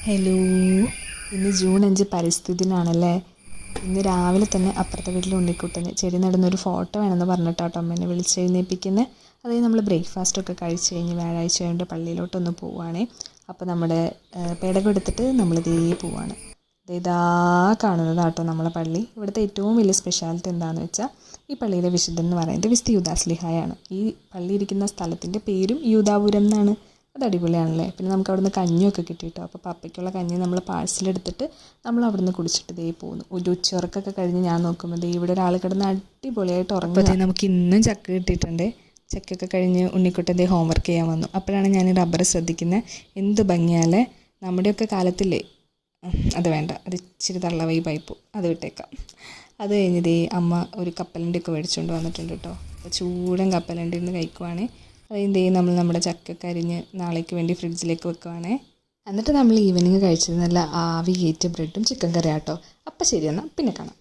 Hello, ഇന്ന് June 5 പരിസ്ഥിതി ദിനമാണല്ലേ. ഇന്ന് രാവിലെ തന്നെ അപ്പുറത്തെ വീട്ടിൽ ഉണ്ണിക്കുട്ടന് ചെടി നടുന്നൊരു ഫോട്ടോ വേണമെന്ന് പറഞ്ഞിട്ടാട്ടോ അമ്മേനെ വിളിച്ചെഴുന്നേൽപ്പിക്കുന്നത്. അതായത് നമ്മൾ ബ്രേക്ക്ഫാസ്റ്റൊക്കെ കഴിച്ച് കഴിഞ്ഞ് വ്യാഴാഴ്ച കഴിഞ്ഞിട്ട് പള്ളിയിലോട്ടൊന്ന് പോവുകയാണേ. അപ്പോൾ നമ്മുടെ പേടകം എടുത്തിട്ട് നമ്മളിതേ പോവുകയാണ്. ഇതാ കാണുന്നതാട്ടോ നമ്മളെ പള്ളി. ഇവിടുത്തെ ഏറ്റവും വലിയ സ്പെഷ്യാലിറ്റി എന്താണെന്ന് വെച്ചാൽ ഈ പള്ളിയിലെ വിശുദ്ധൻ എന്ന് പറയുന്നത് വിശുദ്ധ യൂദാസ്ലിഹായാണ്. ഈ പള്ളി ഇരിക്കുന്ന സ്ഥലത്തിൻ്റെ പേരും യൂദാപുരം എന്നാണ്. അത് അടിപൊളിയാണല്ലേ. പിന്നെ നമുക്ക് അവിടുന്ന് കഞ്ഞിയൊക്കെ കിട്ടിയിട്ടോ. അപ്പോൾ പപ്പയ്ക്കുള്ള കഞ്ഞി നമ്മൾ പാഴ്സലെടുത്തിട്ട് നമ്മൾ അവിടുന്ന് കുടിച്ചിട്ട് ദേ പോകുന്നു. ഒരു ഉച്ചയുറക്കൊക്കെ കഴിഞ്ഞ് ഞാൻ നോക്കുമ്പോൾ ദേ ഇവിടെ ഒരാൾ കിടന്ന് അടിപൊളിയായിട്ട് ഉറങ്ങുന്നത്. നമുക്ക് ഇന്നും ചക്ക കിട്ടിയിട്ടുണ്ട്. ചക്കയൊക്കെ കഴിഞ്ഞ് ഉണ്ണിക്കുട്ടൻ ദേ ഹോംവർക്ക് ചെയ്യാൻ വന്നു. അപ്പോഴാണ് ഞാൻ റബ്ബർ ശ്രദ്ധിക്കുന്നത്. എന്ത് ഭംഗിയാലേ. നമ്മുടെയൊക്കെ കാലത്തില്ലേ, അത് വേണ്ട, അത് ഇച്ചിരി തള്ള വൈബായിപ്പോൾ, അത് വിട്ടേക്കാം. അത് കഴിഞ്ഞതേ അമ്മ ഒരു കപ്പലണ്ടിയൊക്കെ മേടിച്ചുകൊണ്ട് വന്നിട്ടുണ്ട് കേട്ടോ. അപ്പോൾ ചൂടൻ കപ്പലണ്ടി ഇന്ന് കഴിക്കുവാണേ. അതിൻ്റെ നമ്മൾ നമ്മുടെ ചക്കയൊക്കെ അരിഞ്ഞ് നാളേക്ക് വേണ്ടി ഫ്രിഡ്ജിലേക്ക് വെക്കുവാണേ. എന്നിട്ട് നമ്മൾ ഈവനിങ് കഴിച്ചത് നല്ല ആവി കയറ്റിയ ബ്രെഡും ചിക്കൻ കറി ആട്ടോ. അപ്പം ശരി, എന്നാൽ പിന്നെ കാണാം.